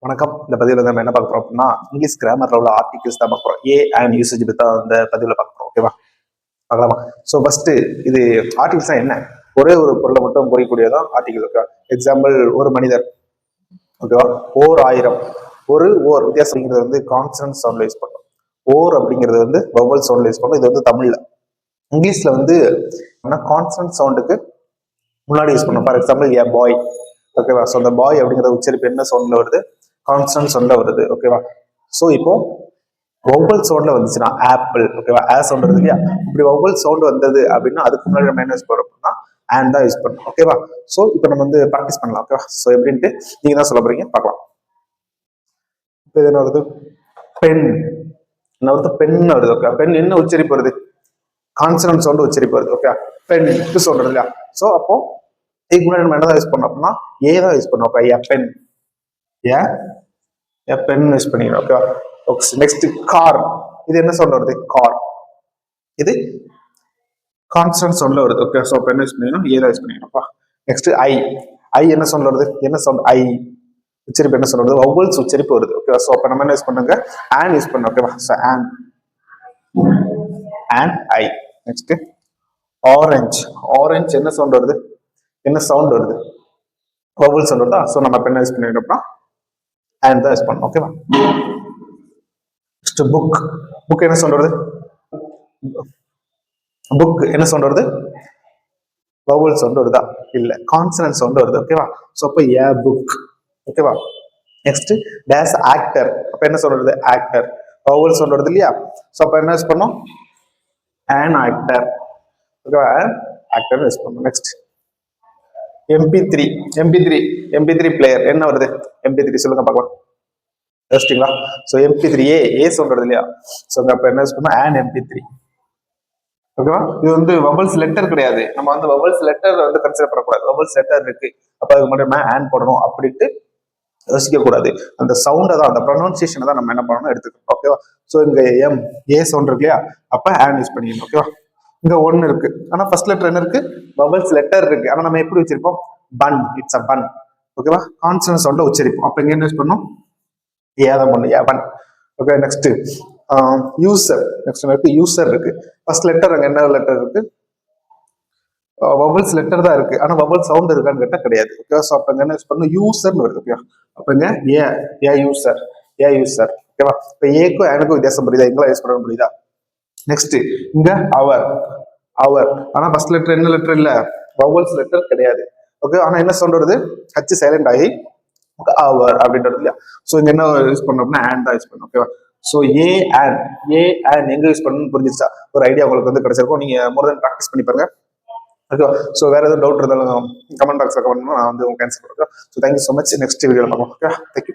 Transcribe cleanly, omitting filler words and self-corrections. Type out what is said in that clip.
வணக்கம். இந்த பதிவில் நம்ம என்ன பார்க்க போறோம் அப்படின்னா, இங்கிலீஷ் கிராமர்ல உள்ள ஆர்டிகல்ஸ் தான் பார்க்க போறோம். ஏ அண்ட் யூசேஜ் பத்தி தான் இந்த பதிவில் பார்க்க போறோம். ஓகேவா, பார்க்கலாமா? ஸோ ஃபர்ஸ்ட் இது ஆர்டிகல்ஸ் என்ன? ஒரே ஒரு பொருளை மட்டும் குறிக்கக்கூடியதான் ஆர்டிகல். ஓகேவா, எக்ஸாம்பிள் ஒரு மனிதர். ஓகேவா, ஓர் ஆயிரம். ஓர் வித்தியாசங்கிறது வந்து கான்சனன்ட் சவுண்ட்ல யூஸ் பண்ணும். ஓர் அப்படிங்கிறது வந்து வவல் சவுண்ட்ல யூஸ் பண்ணும். இது வந்து தமிழ்ல. இங்கிலீஷ்ல வந்து கான்சனன்ட் சவுண்டுக்கு முன்னாடி யூஸ் பண்ணும். ஃபார் எக்ஸாம்பிள் ஏ பாய். ஓகேவா, ஸோ அந்த பாய் அப்படிங்கிற உச்சரிப்பு என்ன சவுண்ட்ல வருது? கான்ஸ்டன்ட் சவுண்ட்ல வருது. ஓகேவா, ஸோ இப்போ வௌவல் சவுண்ட்ல வந்துச்சுன்னா ஆப்பிள். ஓகேவா, ஆ சவுண்ட் வருது இல்லையா? இப்படி வௌவல் சவுண்ட் வந்தது அப்படின்னா அதுக்கு முன்னாடி நம்ம என்ன யூஸ் பண்ணுறோம் அப்படின்னா ஆண்ட் தான் யூஸ் பண்ணணும். ஓகேவா, ஸோ இப்போ நம்ம வந்து ப்ராக்டிஸ் பண்ணலாம். ஓகேவா, ஸோ எப்படின்ட்டு நீங்க தான் சொல்ல போறீங்க, பார்க்கலாம். இப்போ இது என்ன வருது? பென். என்ன வருது? பென் வருது. ஓகே, பென் என்ன உச்சரிப்பு வருது? கான்சனன்ட் சவுண்ட் உச்சரிப்பு வருது. ஓகே, பென் சவுண்ட் வருது இல்லையா? ஸோ அப்போ இதுக்கு முன்னாடி நம்ம என்னதான் யூஸ் பண்ணோம் அப்படின்னா ஏ தான் யூஸ் பண்ணோம். ஓகே, பென், பென் யூஸ் பண்ணிக்கிறோம். ஓகேவா, நெக்ஸ்ட் கார். இது என்ன சவுண்ட் வருது? கார். இது கான்ஸ்டன்ட் சவுண்ட்ல வருது. ஓகே, ஸோ பென் யூஸ் பண்ணிக்கணும், ஏ தான் யூஸ் பண்ணிக்கணும். நெக்ஸ்ட் ஐ. ஐ என்ன சவுண்ட் வருது? என்ன சவுண்ட்? ஐ உச்சரிப்பு என்ன சவுண்ட் வருது? வௌவல்ஸ் உச்சரிப்பு வருது. ஓகேவா, ஸோ அப்போ நம்ம என்ன யூஸ் பண்ணுங்க? ஆன் யூஸ் பண்ணோம். ஓகேவா, so on, I. Next orange. Orange என்ன சவுண்ட் வருது? என்ன சவுண்ட் வருது? வௌவல் சவுண்ட் வருதா? ஸோ நம்ம பென் யூஸ் பண்ணிட்டோம்னா and தான் யூஸ் பண்ணணும். ஓகேவா, நெக்ஸ்ட் புக். புக் என்ன சவுண்ட் வருது? புக் என்ன சவுண்ட் வருது? வௌவல் சவுண்ட் வருதா? இல்ல, கான்சனன்ட் சவுண்ட் வருது. ஓகேவா, ஸோ அப்போ ஏ புக். ஓகேவா, நெக்ஸ்ட் டேஸ் ஆக்டர். அப்ப என்ன சவுண்ட் வருது? ஆக்டர். வௌவல் சவுண்ட் வருது இல்லையா? ஸோ அப்போ என்ன யூஸ் பண்ணோம்? an actor. ஓகேவா, ஆக்டர் யூஸ் பண்ணணும். Next MP3. MP3 பிளேயர் என்ன வருது? MP3 சொல்லுங்க பார்க்கலாம். யோசிச்சிங்களா? ஸோ MP3 ஏ சவுண்ட் வருது இல்லையா? ஸோ அப்போ என்ன யூஸ் பண்ணோம்? an MP3. ஓகேவா, இது வந்து வவல்ஸ் லெட்டர் கிடையாது. நம்ம வந்து வவல்ஸ் லெட்டர் வந்து கன்சிடர் பண்ணக்கூடாது. வவல்ஸ் லெட்டர் இருக்கு, அப்ப அதுக்கு மட்டும் ஆன் போடணும் அப்படின்ட்டு யோசிக்க கூடாது. அந்த சவுண்டை தான், அந்த ப்ரொனன்சியேஷனை தான் நம்ம என்ன பண்ணணும், எடுத்துக்கணும். ஓகேவா, ஸோ இங்க ஏ சவுண்ட் இருக்கு இல்லையா? அப்ப ஆன் யூஸ் பண்ணிக்கணும். ஓகேவா, இங்க ஒன்னு இருக்கு, ஆனா ஃபர்ஸ்ட் லெட்டர் என்ன இருக்கு? வவல்ஸ் லெட்டர் இருக்கு, ஆனா நம்ம எப்படி வச்சிருப்போம்? பன். இட்ஸ் அ பன். ஓகேவா, கான்சனன்ட் சவுண்ட உச்சரிப்போம். அப்ப இங்க என்ன யூஸ் பண்ணணும்? ஏ தான் பண்ணணும், A one. Okay, next user. Next இருக்கு யூசர் இருக்கு. ஃபர்ஸ்ட் லெட்டர் அங்க என்ன லெட்டர் இருக்கு? வவல்ஸ் லெட்டர் தான் இருக்கு, ஆனா வவல் சவுண்ட் இருக்கான்னு கேட்டா கிடையாது. ஓகே, ஸோ அப்ப என்ன யூஸ் பண்ணணும்? யூசர்னு வருது. ஓகே, அப்ப இங்க ஏ யூசர், ஓகேவா. இப்ப ஏக்கும் எனக்கும் வித்தியாசம் புரியுதா? எங்கெல்லாம் யூஸ் பண்ண முடியுதா? நெக்ஸ்ட் இங்க அவர். ஆனா ஃபர்ஸ்ட் லெட்டர் என்ன லெட்டர்? இல்ல, வவல்ஸ் லெட்டர் கிடையாது. ஓகே, ஆனா என்ன சவுண்ட் வருது? ஹச் சைலண்ட் ஆகி அவர் அப்படின்றது இல்லையா? ஸோ இங்க என்ன யூஸ் பண்ணோம்னா ஆன் தான் யூஸ் பண்ணணும். ஓகேவா, ஸோ ஏ அண்ட் எங்க யூஸ் பண்ணணும்னு புரிஞ்சிருச்சா? ஒரு ஐடியா உங்களுக்கு வந்து கிடைச்சிருக்கும். நீங்க மோர் தென் ப்ராக்டிஸ் பண்ணி பாருங்க. ஓகேவா, ஸோ வேற எதுவும் டவுட் இருந்தாலும் கமெண்ட் பாக்ஸ்ல கமெண்ட் பண்ணா நான் வந்து உங்களுக்கு ஆன்சர் பண்ணுறேன். So thank you so much. Next வீடியோவில் பார்க்கலாம். Okay, thank you.